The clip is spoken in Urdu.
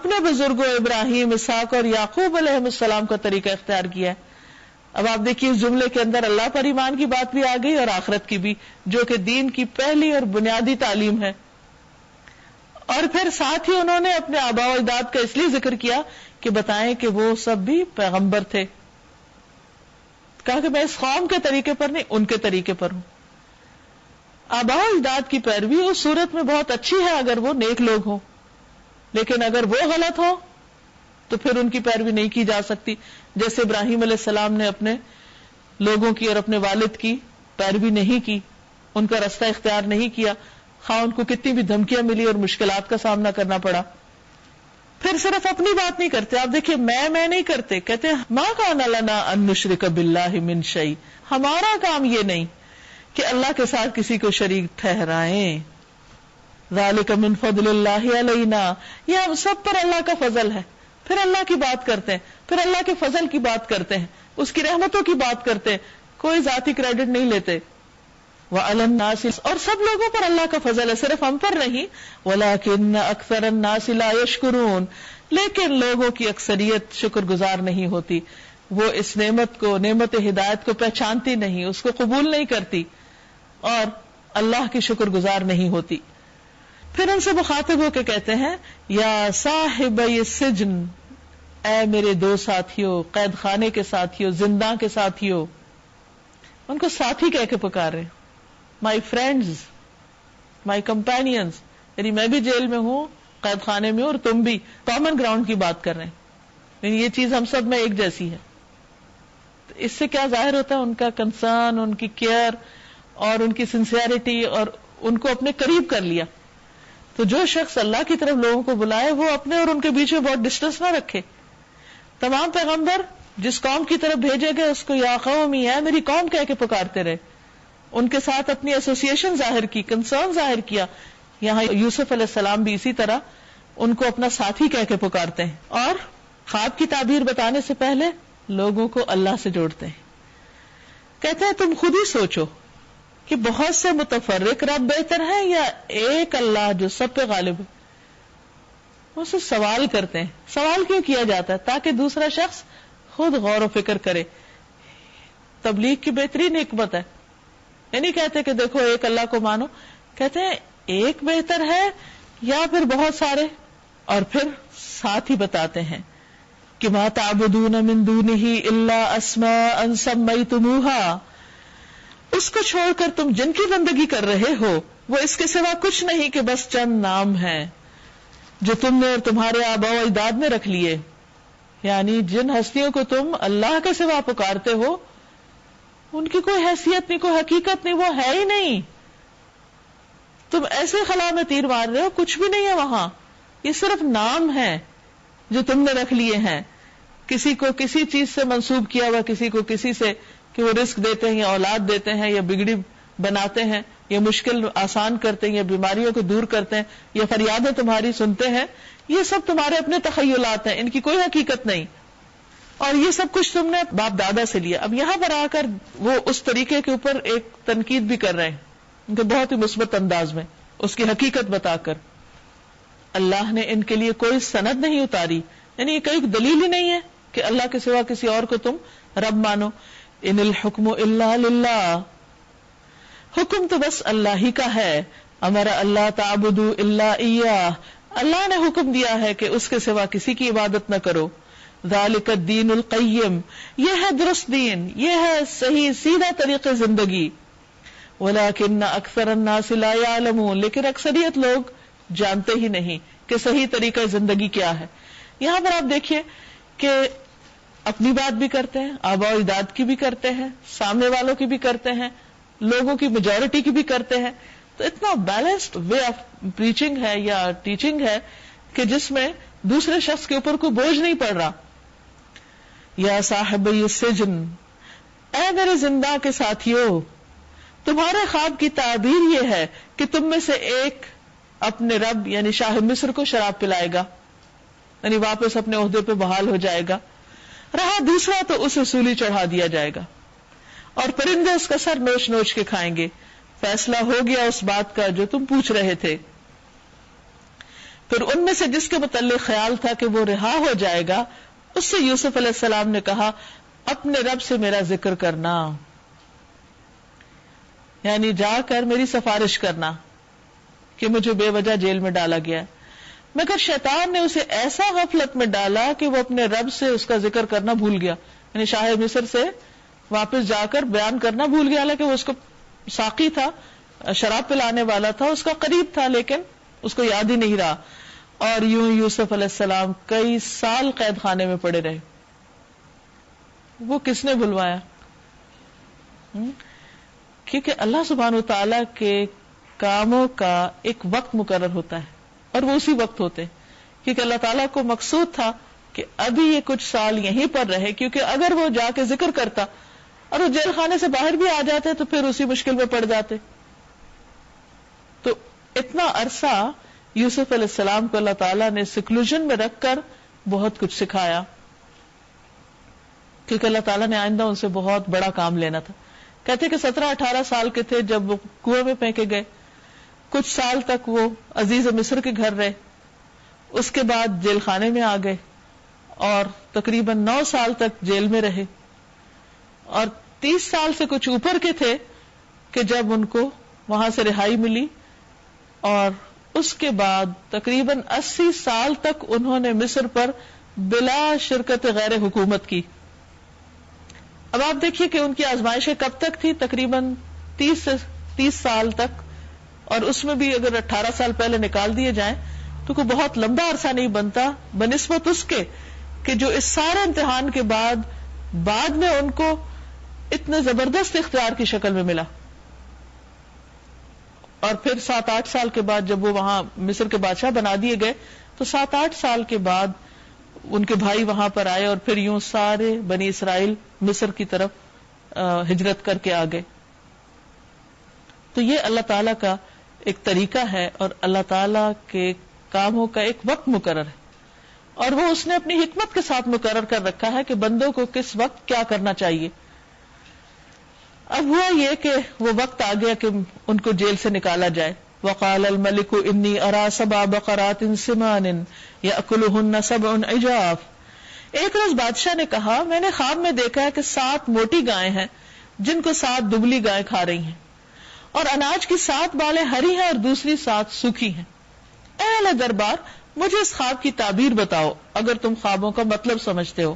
اپنے بزرگوں ابراہیم، اسحاق اور یعقوب علیہ السلام کا طریقہ اختیار کیا ہے۔ اب آپ دیکھیے اس جملے کے اندر اللہ پر ایمان کی بات بھی آ گئی اور آخرت کی بھی، جو کہ دین کی پہلی اور بنیادی تعلیم ہے۔ اور پھر ساتھ ہی انہوں نے اپنے آباء و اجداد کا اس لیے ذکر کیا کہ بتائیں کہ وہ سب بھی پیغمبر تھے۔ کہا کہ میں اس قوم کے طریقے پر نہیں، ان کے طریقے پر ہوں۔ آباء و اجداد کی پیروی اس صورت میں بہت اچھی ہے اگر وہ نیک لوگ ہوں، لیکن اگر وہ غلط ہو تو پھر ان کی پیروی نہیں کی جا سکتی۔ جیسے ابراہیم علیہ السلام نے اپنے لوگوں کی اور اپنے والد کی پیروی نہیں کی، ان کا راستہ اختیار نہیں کیا، خواہ ان کو کتنی بھی دھمکیاں ملی اور مشکلات کا سامنا کرنا پڑا۔ پھر صرف اپنی بات نہیں کرتے، آپ دیکھیے میں نہیں کرتے، کہتے ہیں ما کان لنا ان نشرک باللہ من شیء، ہمارا کام یہ نہیں کہ اللہ کے ساتھ کسی کو شریک ٹھہرائیں۔ ذالک من فضل اللہ علینا، یہ ہم سب پر اللہ کا فضل ہے۔ پھر اللہ کی بات کرتے ہیں، پھر اللہ کے فضل کی بات کرتے ہیں، اس کی رحمتوں کی بات کرتے ہیں، کوئی ذاتی کریڈٹ نہیں لیتے۔ وعلی الناس، اور سب لوگوں پر اللہ کا فضل ہے، صرف ہم پر نہیں۔ ولکن اکثر الناس لا یشکرون، لیکن لوگوں کی اکثریت شکر گزار نہیں ہوتی، وہ اس نعمت کو، نعمت ہدایت کو پہچانتی نہیں، اس کو قبول نہیں کرتی اور اللہ کی شکر گزار نہیں ہوتی۔ پھر ان سے مخاطب ہو کے کہتے ہیں یا صاحبی السجن، اے میرے دو ساتھیوں، قید خانے کے ساتھیوں، زنداں کے ساتھیوں، ان کو ساتھی کہہ کے پکار رہے، مائی فرینڈز، مائی کمپینینز، یعنی میں بھی جیل میں ہوں، قید خانے میں ہوں، اور تم بھی، کامن گراؤنڈ کی بات کر رہے ہیں، یعنی یہ چیز ہم سب میں ایک جیسی ہے۔ تو اس سے کیا ظاہر ہوتا ہے؟ ان کا کنسرن، ان کی کیئر اور ان کی سنسیئرٹی، اور ان کو اپنے قریب کر لیا۔ تو جو شخص اللہ کی طرف لوگوں کو بلائے وہ اپنے اور ان کے بیچ میں بہت ڈسٹینس نہ رکھے۔ تمام پیغمبر جس قوم کی طرف بھیجے گئے اس کو یا قومی، ہے میری قوم کہہ کے پکارتے رہے، ان کے ساتھ اپنی ایسوسیشن ظاہر کی، کنسرن ظاہر کیا۔ یہاں یوسف علیہ السلام بھی اسی طرح ان کو اپنا ساتھی کہہ کے پکارتے ہیں، اور خواب کی تعبیر بتانے سے پہلے لوگوں کو اللہ سے جوڑتے ہیں۔ کہتے ہیں تم خود ہی سوچو کہ بہت سے متفرق رب بہتر ہے یا ایک اللہ جو سب پہ غالب ہے؟ وہ سے سوال کرتے ہیں۔ سوال کیوں کیا جاتا ہے؟ تاکہ دوسرا شخص خود غور و فکر کرے۔ تبلیغ کی بہترین حکمت ہے، یہ نہیں کہتے کہ دیکھو ایک اللہ کو مانو، کہتے ہیں ایک بہتر ہے یا پھر بہت سارے، اور پھر ساتھ ہی بتاتے ہیں کہ ما تعبدون من دونہ الا اسماء سمیتموہا، اس کو چھوڑ کر تم جن کی بندگی کر رہے ہو وہ اس کے سوا کچھ نہیں کہ بس چند نام ہیں جو تم نے اور تمہارے آباء و اجداد نے رکھ لیے۔ یعنی جن ہستیوں کو تم اللہ کے سوا پکارتے ہو ان کی کوئی حیثیت نہیں، کوئی حقیقت نہیں، وہ ہے ہی نہیں، تم ایسے خلا میں تیر مار رہے ہو، کچھ بھی نہیں ہے وہاں، یہ صرف نام ہے جو تم نے رکھ لیے ہیں، کسی کو کسی چیز سے منسوب کیا ہوا، کسی کو کسی سے کہ وہ رزق دیتے ہیں یا اولاد دیتے ہیں یا بگڑی بناتے ہیں یا مشکل آسان کرتے ہیں یا بیماریوں کو دور کرتے ہیں یا فریادیں تمہاری سنتے ہیں، یہ سب تمہارے اپنے تخیلات ہیں، ان کی کوئی حقیقت نہیں، اور یہ سب کچھ تم نے باپ دادا سے لیا۔ اب یہاں پر آ کر وہ اس طریقے کے اوپر ایک تنقید بھی کر رہے ہیں ان کے بہت ہی مثبت انداز میں، اس کی حقیقت بتا کر اللہ نے ان کے لیے کوئی سند نہیں اتاری، یعنی یہ کوئی دلیل ہی نہیں ہے کہ اللہ کے سوا کسی اور کو تم رب مانو۔ ان الحکم الا للہ، حکم تو بس اللہ ہی کا ہے۔ امر اللہ تعبدوا الا ایاہ، اللہ نے حکم دیا ہے کہ اس کے سوا کسی کی عبادت نہ کرو۔ ذالک الدین القیم، یہ ہے درست دین، یہ ہے صحیح سیدھا طریقہ زندگی۔ ولکن اکثر الناس لا یعلمون، لیکن اکثریت لوگ جانتے ہی نہیں کہ صحیح طریقہ زندگی کیا ہے۔ یہاں پر آپ دیکھیے کہ اپنی بات بھی کرتے ہیں، آباء و اجداد کی بھی کرتے ہیں، سامنے والوں کی بھی کرتے ہیں، لوگوں کی میجورٹی کی بھی کرتے ہیں، تو اتنا بیلنسڈ وے آف پریچنگ ہے یا ٹیچنگ ہے کہ جس میں دوسرے شخص کے اوپر کوئی بوجھ نہیں پڑ رہا۔ یا صاحبی السجن، اے میرے زندہ کے ساتھیوں، تمہارے خواب کی تعبیر یہ ہے کہ تم میں سے ایک اپنے رب یعنی شاہ مصر کو شراب پلائے گا، یعنی واپس اپنے عہدے پہ بحال ہو جائے گا، رہا دوسرا تو اسے سولی چڑھا دیا جائے گا اور پرندے اس کا سر نوچ نوچ کے کھائیں گے۔ فیصلہ ہو گیا اس بات کا جو تم پوچھ رہے تھے۔ پھر ان میں سے جس کے متعلق خیال تھا کہ وہ رہا ہو جائے گا، اس سے یوسف علیہ السلام نے کہا اپنے رب سے میرا ذکر کرنا، یعنی جا کر میری سفارش کرنا کہ مجھے بے وجہ جیل میں ڈالا گیا، مگر شیطان نے اسے ایسا غفلت میں ڈالا کہ وہ اپنے رب سے اس کا ذکر کرنا بھول گیا، یعنی شاہ مصر سے واپس جا کر بیان کرنا بھول گیا، حالانکہ وہ اس کو ساقی تھا، شراب پلانے والا تھا، اس کا قریب تھا، لیکن اس کو یاد ہی نہیں رہا، اور یوں یوسف علیہ السلام کئی سال قید خانے میں پڑے رہے۔ وہ کس نے بھلوایا؟ کیونکہ اللہ سبحانہ وتعالی کے کاموں کا ایک وقت مقرر ہوتا ہے اور وہ اسی وقت ہوتے، کیونکہ اللہ تعالیٰ کو مقصود تھا کہ ابھی یہ کچھ سال یہیں پر رہے، کیونکہ اگر وہ جا کے ذکر کرتا اور وہ جیل خانے سے باہر بھی آ جاتے تو پھر اسی مشکل میں پڑ جاتے۔ تو اتنا عرصہ یوسف علیہ السلام کو اللہ تعالیٰ نے سیکلوژن میں رکھ کر بہت کچھ سکھایا، کیونکہ اللہ تعالیٰ نے آئندہ ان سے بہت بڑا کام لینا تھا۔ کہتے کہ 17-18 سال کے تھے جب وہ کنویں میں پھینکے گئے، کچھ سال تک وہ عزیز مصر کے گھر رہے، اس کے بعد جیل خانے میں آ گئے اور تقریباً 9 سال تک جیل میں رہے، اور 30 سال سے کچھ اوپر کے تھے کہ جب ان کو وہاں سے رہائی ملی، اور اس کے بعد تقریباً 80 سال تک انہوں نے مصر پر بلا شرکت غیر حکومت کی۔ اب آپ دیکھیے کہ ان کی آزمائشیں کب تک تھی، تقریباً 30 سال تک، اور اس میں بھی اگر 18 سال پہلے نکال دیے جائیں تو کوئی بہت لمبا عرصہ نہیں بنتا بنسبت اس کے کہ جو اس سارے امتحان کے بعد میں ان کو اتنے زبردست اختیار کی شکل میں ملا۔ اور پھر 7-8 سال کے بعد جب وہ وہاں مصر کے بادشاہ بنا دیے گئے تو 7-8 سال کے بعد ان کے بھائی وہاں پر آئے، اور پھر یوں سارے بنی اسرائیل مصر کی طرف ہجرت کر کے آ گئے۔ تو یہ اللہ تعالیٰ کا ایک طریقہ ہے، اور اللہ تعالیٰ کے کاموں کا ایک وقت مقرر ہے، اور وہ اس نے اپنی حکمت کے ساتھ مقرر کر رکھا ہے کہ بندوں کو کس وقت کیا کرنا چاہیے۔ اب ہوا یہ کہ وہ وقت آ گیا کہ ان کو جیل سے نکالا جائے۔ وقال الملک انی ارا 7 بقرات سمان یاکلہن 7 عجاف۔ ایک روز بادشاہ نے کہا میں نے خواب میں دیکھا ہے کہ 7 موٹی گائیں ہیں جن کو 7 دبلی گائیں کھا رہی ہیں، اور اناج کی 7 بالیں ہری ہیں اور دوسری 7 سوکھی ہیں۔ اے اہل دربار، مجھے اس خواب کی تعبیر بتاؤ اگر تم خوابوں کا مطلب سمجھتے ہو۔